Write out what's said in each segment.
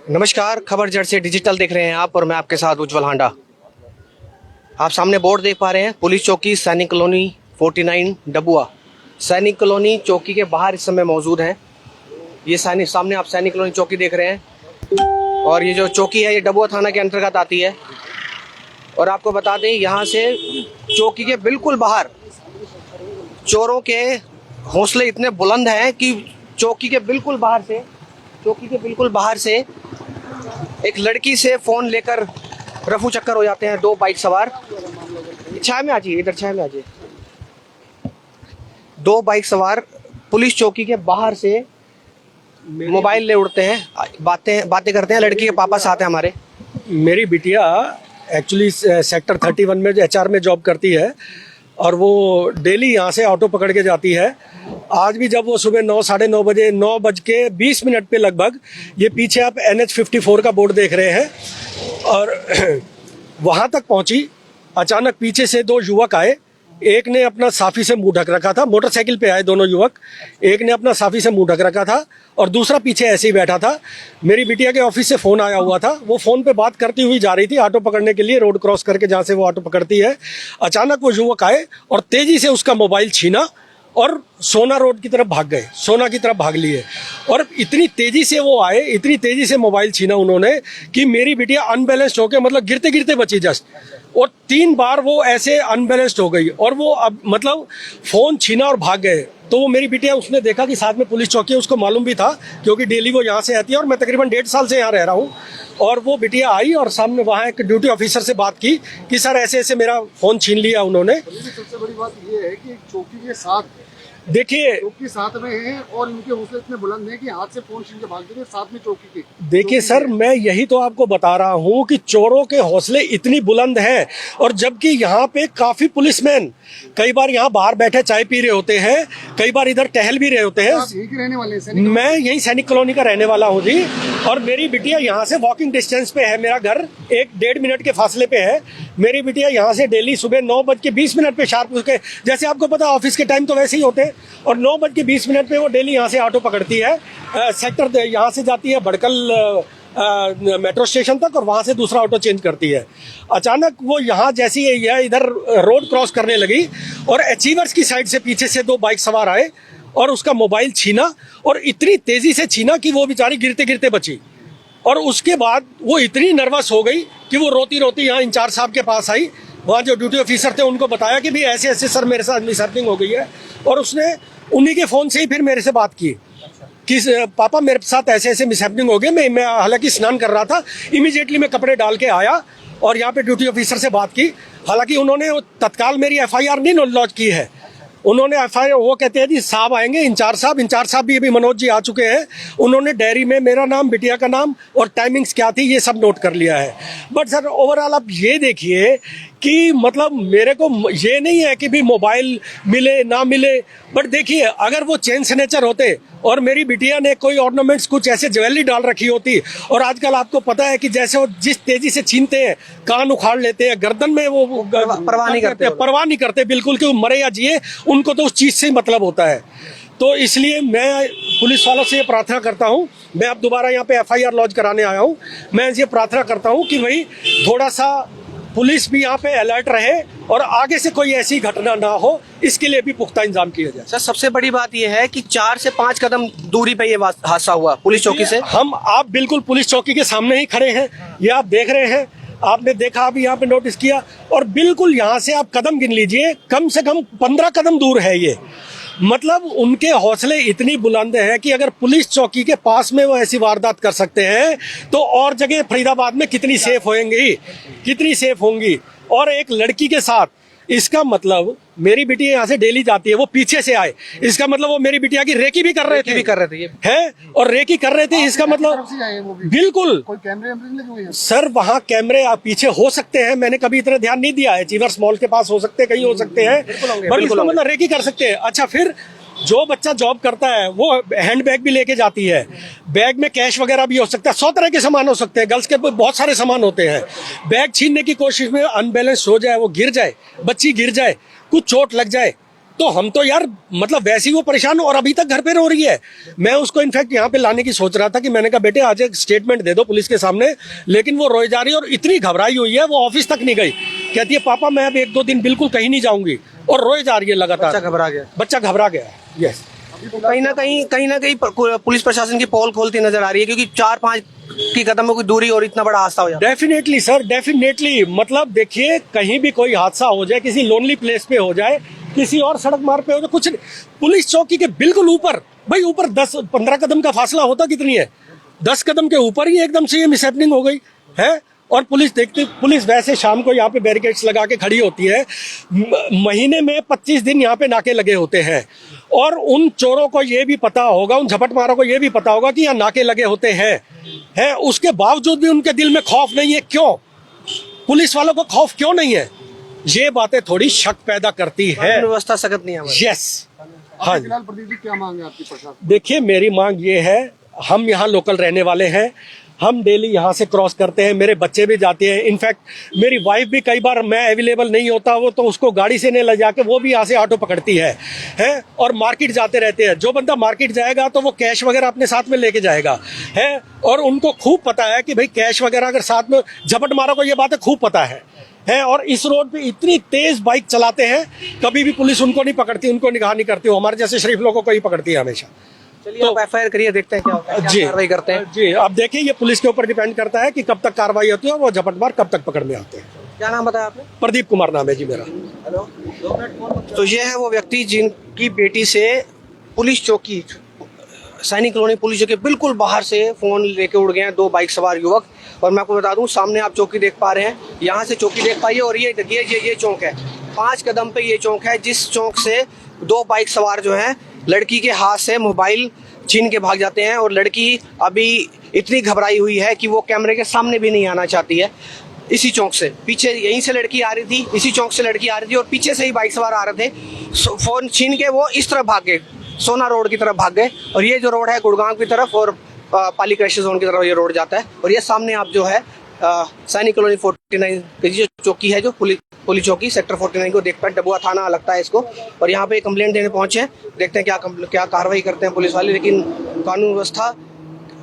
नमस्कार, खबर जड़ से डिजिटल देख रहे हैं आप और मैं आपके साथ उज्जवल हांडा। आप सामने बोर्ड देख पा रहे हैं, पुलिस चौकी सैनिक कॉलोनी 49 डबुआ। सैनिक कॉलोनी चौकी के बाहर इस समय मौजूद हैं। ये सामने आप सैनिक कॉलोनी चौकी देख रहे हैं और ये जो चौकी है ये डबुआ थाना के अंतर्गत आती है। और आपको बता दें, यहाँ से चौकी के बिल्कुल बाहर चोरों के हौसले इतने बुलंद हैं कि चौकी के बिल्कुल बाहर से एक लड़की से फोन लेकर रफू चक्कर हो जाते हैं दो बाइक सवार। छाया में आ जाइए, इधर छाया में आ जाइए। दो बाइक सवार पुलिस चौकी के बाहर से मोबाइल ले उड़ते हैं, बातें करते हैं। लड़की के पापा साथ हैं हमारे। मेरी बिटिया एक्चुअली सेक्टर 31 में HR में जॉब करती है और वो डेली यहाँ से ऑटो पकड़ के जाती है। आज भी जब वो सुबह 9 साढ़े 9 बजे 9:20 पे लगभग, ये पीछे आप NH 54 का बोर्ड देख रहे हैं, और वहाँ तक पहुँची। अचानक पीछे से दो युवक आए। एक ने अपना साफी से मुंह ढक रखा था, मोटरसाइकिल पे आए दोनों युवक। एक ने अपना साफी से मुंह ढक रखा था और दूसरा पीछे ऐसे ही बैठा था। मेरी बिटिया के ऑफिस से फोन आया हुआ था, वो फोन पे बात करती हुई जा रही थी ऑटो पकड़ने के लिए, रोड क्रॉस करके जहाँ से वो ऑटो पकड़ती है। अचानक वो युवक आए और तेजी से उसका मोबाइल छीना और सोना रोड की तरफ भाग गए, सोना की तरफ भाग लिए। और इतनी तेजी से वो आए, इतनी तेजी से मोबाइल छीना उन्होंने कि मेरी बिटिया अनबैलेंस्ड होकर, मतलब गिरते गिरते बची जस्ट। और 3 बार वो ऐसे अनबैलेंस्ड हो गई और वो अब मतलब फोन छीना और भाग गए। तो वो मेरी बिटिया, उसने देखा कि साथ में पुलिस चौकी है, उसको मालूम भी था क्योंकि डेली वो यहाँ से आती है और मैं तकरीबन 1.5 साल से यहाँ रह रहा हूँ। और वो बिटिया आई और सामने वहाँ एक ड्यूटी ऑफिसर से बात की कि सर ऐसे ऐसे मेरा फोन छीन लिया उन्होंने। सबसे बड़ी बात ये है कि चौकी के साथ, देखिए चौकी साथ में है और इनके हौसले इतने बुलंद हैं कि हाथ से फोन छीन के भाग गए साथ में चौकी के। देखिए सर, मैं यही तो आपको बता रहा हूँ कि चोरों के हौसले इतनी बुलंद हैं। और जबकि यहाँ पे काफी पुलिसमैन कई बार यहाँ बाहर बैठे चाय पी रहे होते हैं, कई बार इधर टहल भी रहे होते हैं। आप यहीं के रहने वाले हैं? मैं यही सैनिक कॉलोनी का रहने वाला हूँ जी। और मेरी बिटिया यहाँ से वॉकिंग डिस्टेंस पे है, मेरा घर 1-1.5 मिनट के फासले पे है। मेरी बिटिया यहाँ से डेली सुबह 9:20 पे शार्प उसके, जैसे आपको पता ऑफिस के टाइम तो वैसे ही होते हैं, और 9:20 पे वो डेली यहाँ से ऑटो पकड़ती है। सेक्टर यहाँ से जाती है भड़कल मेट्रो स्टेशन तक और वहां से दूसरा ऑटो चेंज करती है। अचानक वो यहाँ जैसी यह इधर रोड क्रॉस करने लगी और अचीवर्स की साइड से पीछे से 2 बाइक सवार आए और उसका मोबाइल छीना, और इतनी तेजी से छीना कि वो बेचारी गिरते गिरते बची। और उसके बाद वो इतनी नर्वस हो गई कि वो रोती रोती यहाँ इंचार्ज साहब के पास आई। वहाँ जो ड्यूटी ऑफिसर थे उनको बताया कि भाई ऐसे ऐसे सर मेरे साथ मिसहैपनिंग हो गई है। और उसने उन्हीं के फोन से ही फिर मेरे से बात की कि पापा मेरे साथ ऐसे ऐसे मिसहैपनिंग हो गई। मैं हालांकि स्नान कर रहा था, इमीडिएटली मैं कपड़े डाल के आया और यहाँ पे ड्यूटी ऑफिसर से बात की। हालांकि उन्होंने तत्काल मेरी FIR नहीं लॉन्च की है, उन्होंने FIR, वो कहते हैं जी साहब आएंगे, इंचार्ज साहब भी अभी मनोज जी आ चुके हैं। उन्होंने डायरी में मेरा नाम, बिटिया का नाम और टाइमिंग्स क्या थी ये सब नोट कर लिया है। बट सर ओवरऑल आप ये देखिए कि मतलब मेरे को ये नहीं है कि भी मोबाइल मिले ना मिले, बट देखिए अगर वो चेन सिग्नेचर होते और मेरी बिटिया ने कोई ऑर्नामेंट्स कुछ ऐसे ज्वेलरी डाल रखी होती, और आजकल आपको पता है कि जैसे वो जिस तेजी से छीनते हैं, कान उखाड़ लेते हैं, गर्दन में वो परवाह नहीं करते बिल्कुल, कि वो मरे या जिए उनको तो उस चीज से ही मतलब होता है। तो इसलिए मैं पुलिस वालों से ये प्रार्थना करता हूँ, मैं अब दोबारा यहाँ पे FIR लॉन्च कराने आया हूँ, मैं ये प्रार्थना करता हूँ कि भाई थोड़ा सा पुलिस भी यहाँ पे अलर्ट रहे और आगे से कोई ऐसी घटना ना हो, इसके लिए भी पुख्ता इंतजाम किया जाए। सर सबसे बड़ी बात यह है कि 4 से 5 कदम दूरी पे ये हादसा हुआ पुलिस चौकी से। आप बिल्कुल पुलिस चौकी के सामने ही खड़े हैं, ये आप देख रहे हैं, आपने देखा अभी यहाँ पे नोटिस किया, और बिल्कुल यहाँ से आप कदम गिन लीजिए, कम से कम 15 कदम दूर है ये। मतलब उनके हौसले इतनी बुलंद हैं कि अगर पुलिस चौकी के पास में वो ऐसी वारदात कर सकते हैं तो और जगह फरीदाबाद में कितनी सेफ होंगी। और एक लड़की के साथ, इसका मतलब मेरी बिटिया यहाँ से डेली जाती है, वो पीछे से आए, इसका मतलब वो मेरी बिटिया की रेकी भी कर रहे थे हैं, और रेकी कर रहे थे, इसका मतलब बिल्कुल कोई कैमरे लगे हुए हैं सर, वहाँ कैमरे पीछे हो सकते हैं, मैंने कभी इतना ध्यान नहीं दिया है। चीवर्स मॉल के पास हो सकते हैं, कहीं हो सकते हैं, बट इसका मतलब रेकी कर सकते हैं। अच्छा, फिर जो बच्चा जॉब करता है वो हैंड बैग भी लेके जाती है, बैग में कैश वगैरह भी हो सकता है, 100 तरह के सामान हो सकते हैं, गर्ल्स के बहुत सारे सामान होते हैं। बैग छीनने की कोशिश में अनबैलेंस हो जाए, वो गिर जाए, बच्ची गिर जाए, कुछ चोट लग जाए, तो हम तो यार मतलब वैसे ही वो परेशान हो और अभी तक घर पे रो रही है। मैं उसको इनफैक्ट यहाँ पे लाने की सोच रहा था कि मैंने कहा बेटे आज एक स्टेटमेंट दे दो पुलिस के सामने, लेकिन वो रोई जा रही है और इतनी घबराई हुई है वो ऑफिस तक नहीं गई। कहती है पापा मैं अब 1-2 दिन बिल्कुल कहीं नहीं जाऊंगी, और रोए जा रही है लगातार। बच्चा घबरा गया। बच्चा घबरा गया। यस, कहीं ना कहीं पुलिस प्रशासन की पोल खोलती नजर आ रही है, क्योंकि 4-5 की कदमों की दूरी और इतना बड़ा हादसा हो जाता है। Definitely sir, definitely. मतलब देखिए कहीं भी कोई हादसा हो जाए, किसी लोनली प्लेस पे हो जाए, किसी और सड़क मार्ग पे हो जाए, कुछ पुलिस चौकी के बिल्कुल ऊपर, भाई ऊपर 10-15 कदम का फासला होता कितनी है, 10 कदम के ऊपर ही एकदम से ये मिसहैपनिंग हो गई है। और पुलिस देखती, पुलिस वैसे शाम को यहाँ पे बैरिकेड्स लगा के खड़ी होती है। महीने में 25 दिन यहाँ पे नाके लगे होते हैं, और उन चोरों को ये भी पता होगा, उन झपटमारों को ये भी पता होगा कि यहाँ नाके लगे होते हैं, उसके बावजूद भी उनके दिल में खौफ नहीं है। क्यों? पुलिस वालों को खौफ क्यों नहीं है? ये बातें थोड़ी शक पैदा करती है। व्यवस्था सख्त नहीं है हमारी। यस, हाँ। फिलहाल प्रदीप जी क्या मांग है आपकी प्रशासन? देखिए मेरी मांग ये है, हम यहाँ लोकल रहने वाले हैं, हम डेली यहाँ से क्रॉस करते हैं, मेरे बच्चे भी जाते हैं, इनफैक्ट मेरी वाइफ भी कई बार मैं अवेलेबल नहीं होता वो तो उसको गाड़ी से नहीं ले जाके वो भी यहाँ से ऑटो पकड़ती है, और मार्केट जाते रहते हैं। जो बंदा मार्केट जाएगा तो वो कैश वगैरह अपने साथ में लेके जाएगा, है, और उनको खूब पता है कि भाई कैश वगैरह अगर साथ में, झपट मारा को ये बातें खूब पता है, और इस रोड पे इतनी तेज बाइक चलाते हैं, कभी भी पुलिस उनको नहीं पकड़ती, उनको निगाह नहीं करती, वो हमारे जैसे शरीफ लोगों को ही पकड़ती है हमेशा। चलिए आप एफआईआर करिए, देखते हैं क्या होता है, क्या जी कार्रवाई करते हैं। जी, अब देखिए ये पुलिस के ऊपर डिपेंड करता है कि कब तक कार्रवाई होती है और वो झपटमार कब तक पकड़ में आते हैं। क्या नाम बताया आपने? प्रदीप कुमार नाम है जी मेरा। तो ये है वो व्यक्ति जिनकी बेटी से पुलिस चौकी, सैनिक कॉलोनी पुलिस चौकी बिल्कुल बाहर से फोन लेके उड़ गए हैं 2 बाइक सवार युवक। और मैं आपको बता दूं, सामने आप चौकी देख पा रहे हैं, यहाँ से चौकी देख पाइए, और ये देखिए ये चौक है, 5 कदम पे ये चौक है, जिस चौक से 2 बाइक सवार जो हैं लड़की के हाथ से मोबाइल छीन के भाग जाते हैं। और लड़की अभी इतनी घबराई हुई है कि वो कैमरे के सामने भी नहीं आना चाहती है। इसी चौक से पीछे, यहीं से लड़की आ रही थी, इसी चौक से लड़की आ रही थी, और पीछे से ही बाइक सवार आ रहे थे। फोन छीन के वो इस तरफ भाग गए, सोना रोड की तरफ भाग गए, और ये जो रोड है गुड़गांव की तरफ और पाली क्रैश जोन की तरफ ये रोड जाता है। और ये सामने आप जो है सैनिक कॉलोनी 49 की जो चौकी है, जो पुलिस चौकी सेक्टर 49 को देख पाए, डबुआ थाना लगता है इसको, और यहाँ पे कंप्लेंट देने पहुंचे हैं। देखते हैं क्या कार्रवाई करते हैं पुलिस वाले। लेकिन कानून व्यवस्था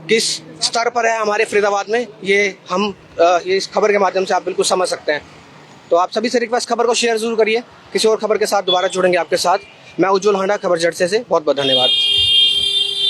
किस स्तर पर है हमारे फरीदाबाद में, ये इस खबर के माध्यम से आप बिल्कुल समझ सकते हैं। तो आप सभी से रिक्वेस्ट, खबर को शेयर जरूर करिए। किसी और खबर के साथ दोबारा जुड़ेंगे आपके साथ। मैं उज्जवल हांडा, खबर जर्से से। बहुत बहुत धन्यवाद।